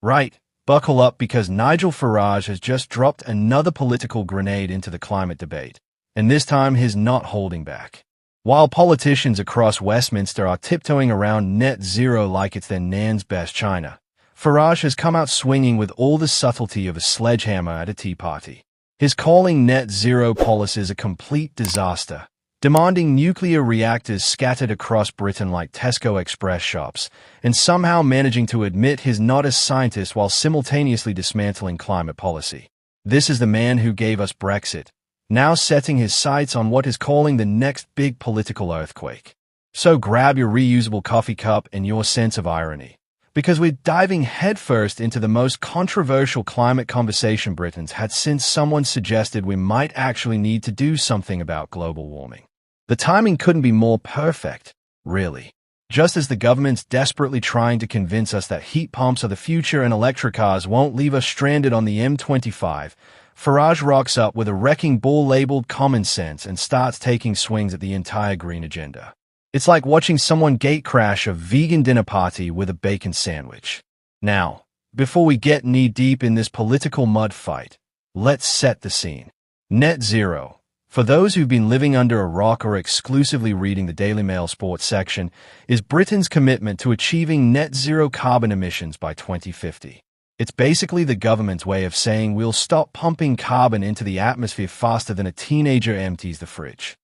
Right, buckle up because Nigel Farage has just dropped another political grenade into the climate debate, and this time he's not holding back. While politicians across Westminster are tiptoeing around net zero like it's their nan's best china, Farage has come out swinging with all the subtlety of a sledgehammer at a tea party. He's calling net zero policies a complete disaster, demanding nuclear reactors scattered across Britain like Tesco Express shops, and somehow managing to admit he's not a scientist while simultaneously dismantling climate policy. This is the man who gave us Brexit, now setting his sights on what he's calling the next big political earthquake. So grab your reusable coffee cup and your sense of irony, because we're diving headfirst into the most controversial climate conversation Britain's had since someone suggested we might actually need to do something about global warming. The timing couldn't be more perfect, really. Just as the government's desperately trying to convince us that heat pumps are the future and electric cars won't leave us stranded on the M25, Farage rocks up with a wrecking ball labeled common sense and starts taking swings at the entire green agenda. It's like watching someone gatecrash a vegan dinner party with a bacon sandwich. Now, before we get knee-deep in this political mud fight, let's set the scene. Net zero, for those who've been living under a rock or exclusively reading the Daily Mail sports section, is Britain's commitment to achieving net zero carbon emissions by 2050. It's basically the government's way of saying we'll stop pumping carbon into the atmosphere faster than a teenager empties the fridge.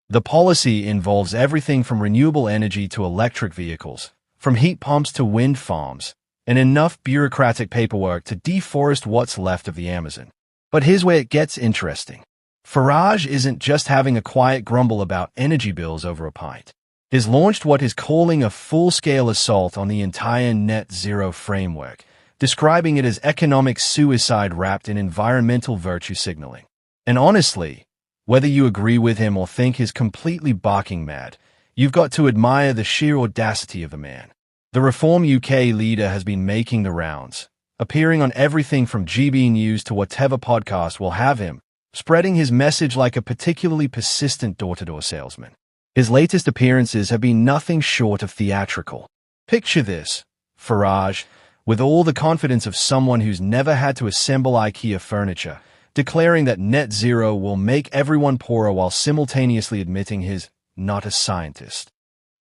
The policy involves everything from renewable energy to electric vehicles, from heat pumps to wind farms, and enough bureaucratic paperwork to deforest what's left of the Amazon. But here's where it gets interesting. Farage isn't just having a quiet grumble about energy bills over a pint. He's launched what he's calling a full-scale assault on the entire net zero framework, describing it as economic suicide wrapped in environmental virtue signaling. And honestly, whether you agree with him or think he's completely barking mad, you've got to admire the sheer audacity of the man. The Reform UK leader has been making the rounds, appearing on everything from GB News to whatever podcast will have him, spreading his message like a particularly persistent door-to-door salesman. His latest appearances have been nothing short of theatrical. Picture this, Farage, with all the confidence of someone who's never had to assemble IKEA furniture, declaring that net zero will make everyone poorer while simultaneously admitting he's not a scientist.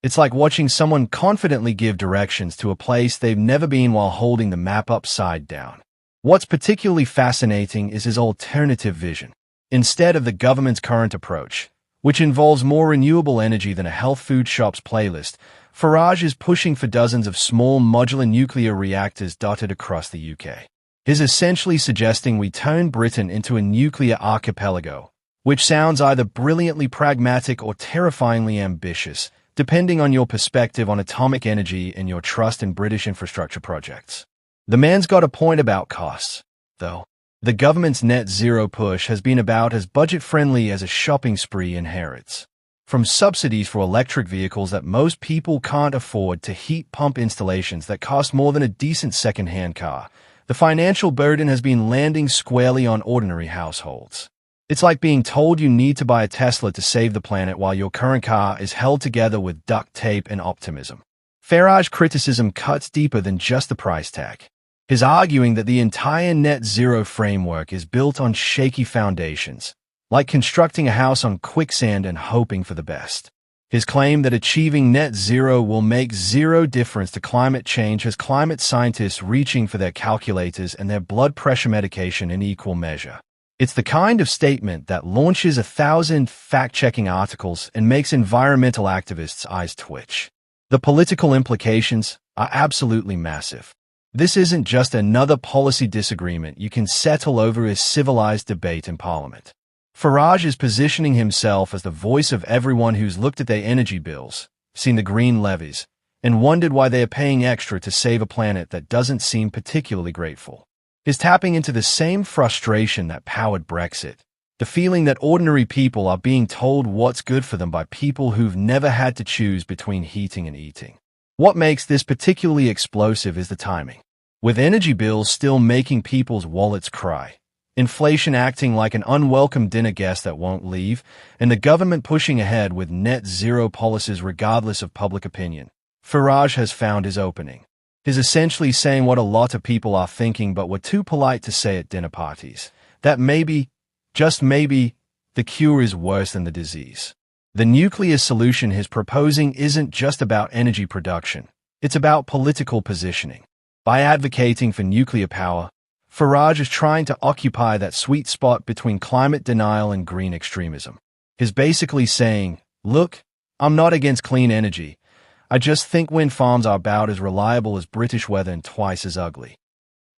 It's like watching someone confidently give directions to a place they've never been while holding the map upside down. What's particularly fascinating is his alternative vision. Instead of the government's current approach, which involves more renewable energy than a health food shop's playlist, Farage is pushing for dozens of small modular nuclear reactors dotted across the UK. He's essentially suggesting we turn Britain into a nuclear archipelago, which sounds either brilliantly pragmatic or terrifyingly ambitious, depending on your perspective on atomic energy and your trust in British infrastructure projects. The man's got a point about costs, though. The government's net zero push has been about as budget-friendly as a shopping spree inherits. From subsidies for electric vehicles that most people can't afford to heat pump installations that cost more than a decent second-hand car, the financial burden has been landing squarely on ordinary households. It's like being told you need to buy a Tesla to save the planet while your current car is held together with duct tape and optimism. Farage's criticism cuts deeper than just the price tag. He's arguing that the entire net zero framework is built on shaky foundations, like constructing a house on quicksand and hoping for the best. His claim that achieving net zero will make zero difference to climate change has climate scientists reaching for their calculators and their blood pressure medication in equal measure. It's the kind of statement that launches 1,000 fact-checking articles and makes environmental activists' eyes twitch. The political implications are absolutely massive. This isn't just another policy disagreement you can settle over a civilized debate in Parliament. Farage is positioning himself as the voice of everyone who's looked at their energy bills, seen the green levies, and wondered why they are paying extra to save a planet that doesn't seem particularly grateful. He's tapping into the same frustration that powered Brexit, the feeling that ordinary people are being told what's good for them by people who've never had to choose between heating and eating. What makes this particularly explosive is the timing. With energy bills still making people's wallets cry, inflation acting like an unwelcome dinner guest that won't leave, and the government pushing ahead with net zero policies regardless of public opinion, Farage has found his opening. He's essentially saying what a lot of people are thinking but were too polite to say at dinner parties. That maybe, just maybe, the cure is worse than the disease. The nuclear solution he's proposing isn't just about energy production. It's about political positioning. By advocating for nuclear power, Farage is trying to occupy that sweet spot between climate denial and green extremism. He's basically saying, look, I'm not against clean energy. I just think wind farms are about as reliable as British weather and twice as ugly.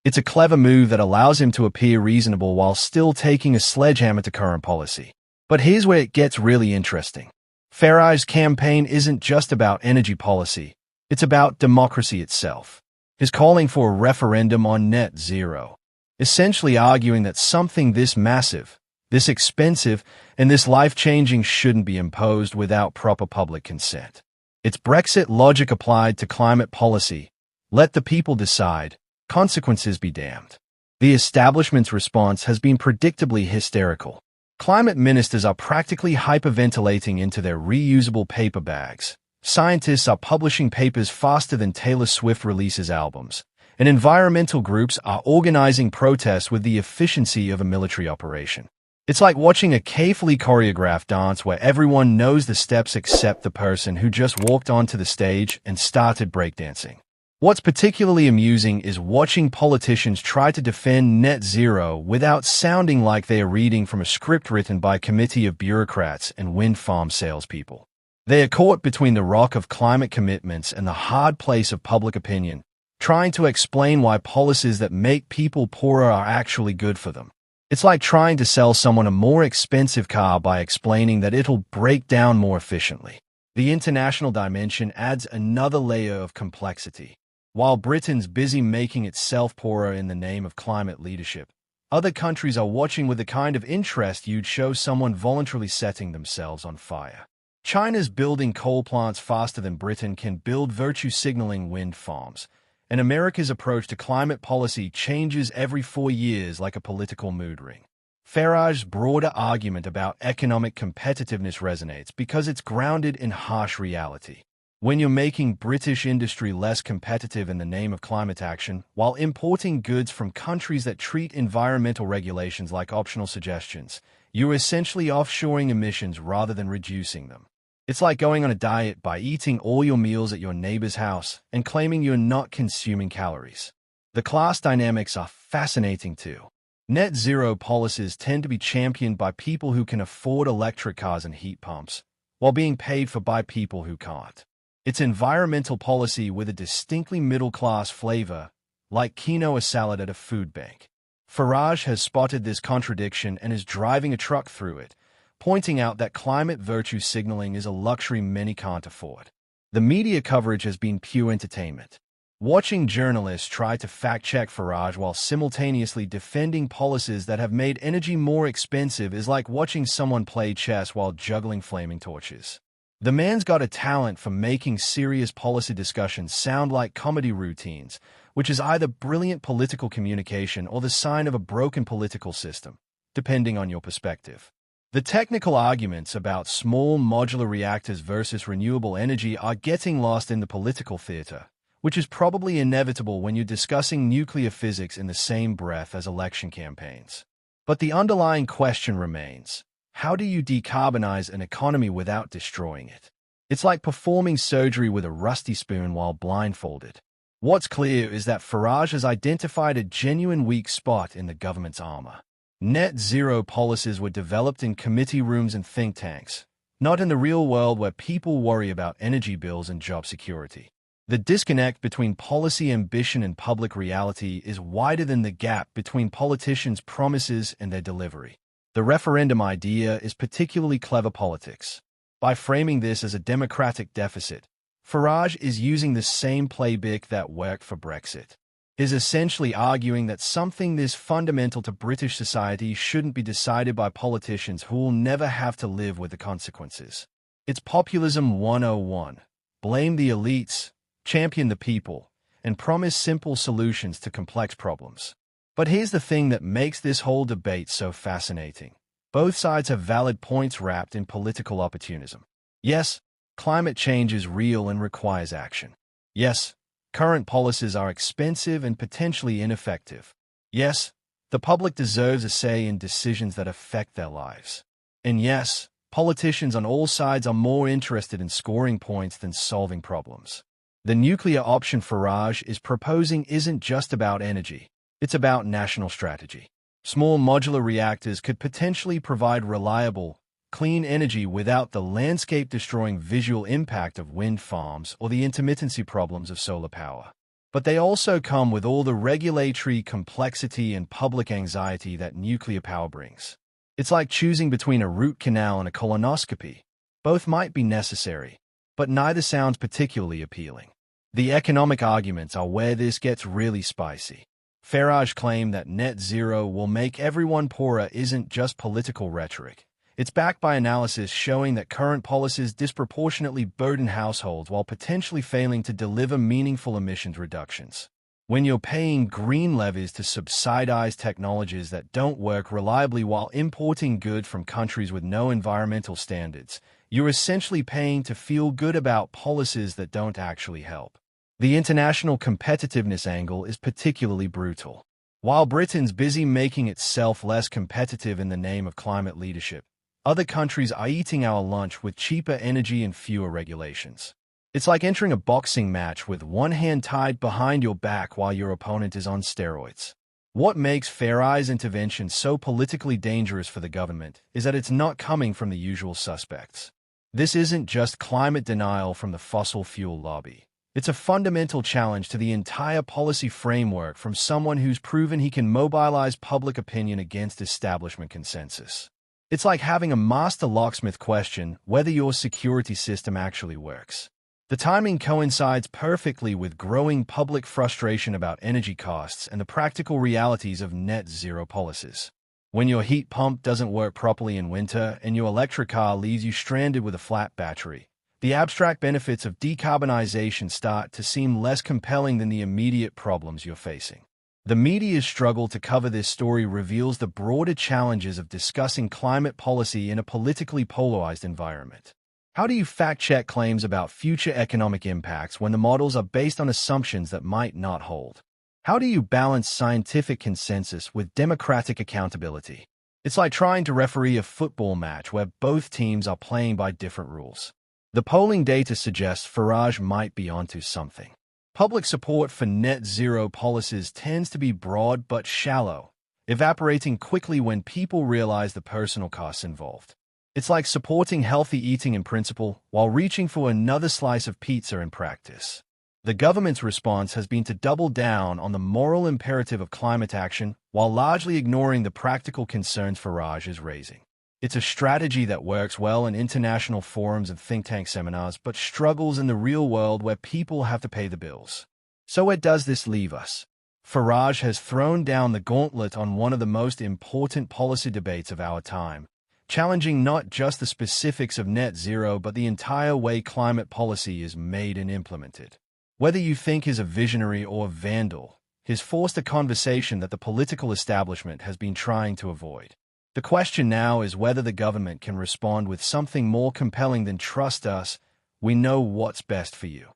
It's a clever move that allows him to appear reasonable while still taking a sledgehammer to current policy. But here's where it gets really interesting. Farage's campaign isn't just about energy policy. It's about democracy itself. He's calling for a referendum on net zero, essentially arguing that something this massive, this expensive, and this life-changing shouldn't be imposed without proper public consent. It's BREXIT logic applied to climate policy. Let the people decide. Consequences be damned. The establishment's response has been predictably hysterical. Climate ministers are practically hyperventilating into their reusable paper bags. Scientists are publishing papers faster than Taylor Swift releases albums. And environmental groups are organizing protests with the efficiency of a military operation. It's like watching a carefully choreographed dance where everyone knows the steps except the person who just walked onto the stage and started breakdancing. What's particularly amusing is watching politicians try to defend net zero without sounding like they are reading from a script written by a committee of bureaucrats and wind farm salespeople. They are caught between the rock of climate commitments and the hard place of public opinion, trying to explain why policies that make people poorer are actually good for them. It's like trying to sell someone a more expensive car by explaining that it'll break down more efficiently. The international dimension adds another layer of complexity. While Britain's busy making itself poorer in the name of climate leadership, other countries are watching with the kind of interest you'd show someone voluntarily setting themselves on fire. China's building coal plants faster than Britain can build virtue-signaling wind farms, and America's approach to climate policy changes every 4 years like a political mood ring. Farage's broader argument about economic competitiveness resonates because it's grounded in harsh reality. When you're making British industry less competitive in the name of climate action, while importing goods from countries that treat environmental regulations like optional suggestions, you're essentially offshoring emissions rather than reducing them. It's like going on a diet by eating all your meals at your neighbor's house and claiming you're not consuming calories. The class dynamics are fascinating too. Net zero policies tend to be championed by people who can afford electric cars and heat pumps, while being paid for by people who can't. It's environmental policy with a distinctly middle-class flavor, like quinoa salad at a food bank. Farage has spotted this contradiction and is driving a truck through it, pointing out that climate virtue signaling is a luxury many can't afford. The media coverage has been pure entertainment. Watching journalists try to fact-check Farage while simultaneously defending policies that have made energy more expensive is like watching someone play chess while juggling flaming torches. The man's got a talent for making serious policy discussions sound like comedy routines, which is either brilliant political communication or the sign of a broken political system, depending on your perspective. The technical arguments about small modular reactors versus renewable energy are getting lost in the political theater, which is probably inevitable when you're discussing nuclear physics in the same breath as election campaigns. But the underlying question remains: how do you decarbonize an economy without destroying it? It's like performing surgery with a rusty spoon while blindfolded. What's clear is that Farage has identified a genuine weak spot in the government's armor. Net zero policies were developed in committee rooms and think tanks, not in the real world where people worry about energy bills and job security. The disconnect between policy ambition and public reality is wider than the gap between politicians' promises and their delivery. The referendum idea is particularly clever politics. By framing this as a democratic deficit, Farage is using the same playbook that worked for Brexit. Is essentially arguing that something this fundamental to British society shouldn't be decided by politicians who will never have to live with the consequences. It's populism 101. Blame the elites, champion the people, and promise simple solutions to complex problems. But here's the thing that makes this whole debate so fascinating. Both sides have valid points wrapped in political opportunism. Yes, climate change is real and requires action. Yes, Current policies are expensive and potentially ineffective. Yes, the public deserves a say in decisions that affect their lives. And yes, politicians on all sides are more interested in scoring points than solving problems. The nuclear option Farage is proposing isn't just about energy. It's about national strategy. Small modular reactors could potentially provide reliable, clean energy without the landscape-destroying visual impact of wind farms or the intermittency problems of solar power. But they also come with all the regulatory complexity and public anxiety that nuclear power brings. It's like choosing between a root canal and a colonoscopy. Both might be necessary, but neither sounds particularly appealing. The economic arguments are where this gets really spicy. Farage claimed that net zero will make everyone poorer isn't just political rhetoric. It's backed by analysis showing that current policies disproportionately burden households while potentially failing to deliver meaningful emissions reductions. When you're paying green levies to subsidize technologies that don't work reliably while importing goods from countries with no environmental standards, you're essentially paying to feel good about policies that don't actually help. The international competitiveness angle is particularly brutal. While Britain's busy making itself less competitive in the name of climate leadership, other countries are eating our lunch with cheaper energy and fewer regulations. It's like entering a boxing match with one hand tied behind your back while your opponent is on steroids. What makes Farage's intervention so politically dangerous for the government is that it's not coming from the usual suspects. This isn't just climate denial from the fossil fuel lobby. It's a fundamental challenge to the entire policy framework from someone who's proven he can mobilize public opinion against establishment consensus. It's like having a master locksmith question whether your security system actually works. The timing coincides perfectly with growing public frustration about energy costs and the practical realities of net zero policies. When your heat pump doesn't work properly in winter and your electric car leaves you stranded with a flat battery, the abstract benefits of decarbonization start to seem less compelling than the immediate problems you're facing. The media's struggle to cover this story reveals the broader challenges of discussing climate policy in a politically polarized environment. How do you fact-check claims about future economic impacts when the models are based on assumptions that might not hold? How do you balance scientific consensus with democratic accountability? It's like trying to referee a football match where both teams are playing by different rules. The polling data suggests Farage might be onto something. Public support for net zero policies tends to be broad but shallow, evaporating quickly when people realize the personal costs involved. It's like supporting healthy eating in principle while reaching for another slice of pizza in practice. The government's response has been to double down on the moral imperative of climate action while largely ignoring the practical concerns Farage is raising. It's a strategy that works well in international forums and think tank seminars, but struggles in the real world where people have to pay the bills. So where does this leave us? Farage has thrown down the gauntlet on one of the most important policy debates of our time, challenging not just the specifics of net zero but the entire way climate policy is made and implemented. Whether you think he's a visionary or a vandal, he's forced a conversation that the political establishment has been trying to avoid. The question now is whether the government can respond with something more compelling than "trust us, we know what's best for you."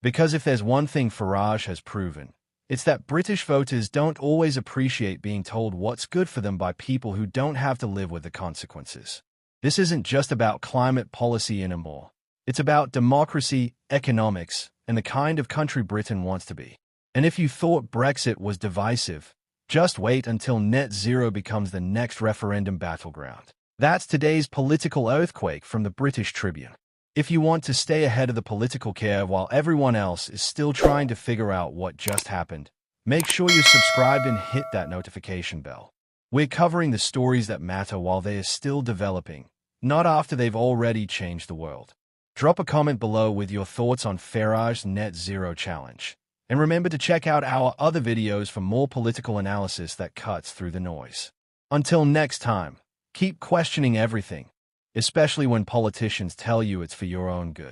Because if there's one thing Farage has proven, it's that British voters don't always appreciate being told what's good for them by people who don't have to live with the consequences. This isn't just about climate policy anymore. It's about democracy, economics, and the kind of country Britain wants to be. And if you thought Brexit was divisive, just wait until net zero becomes the next referendum battleground. That's today's political earthquake from the British Tribune. If you want to stay ahead of the political curve while everyone else is still trying to figure out what just happened, make sure you're subscribed and hit that notification bell. We're covering the stories that matter while they are still developing, not after they've already changed the world. Drop a comment below with your thoughts on Farage's net zero challenge. And remember to check out our other videos for more political analysis that cuts through the noise. Until next time, keep questioning everything, especially when politicians tell you it's for your own good.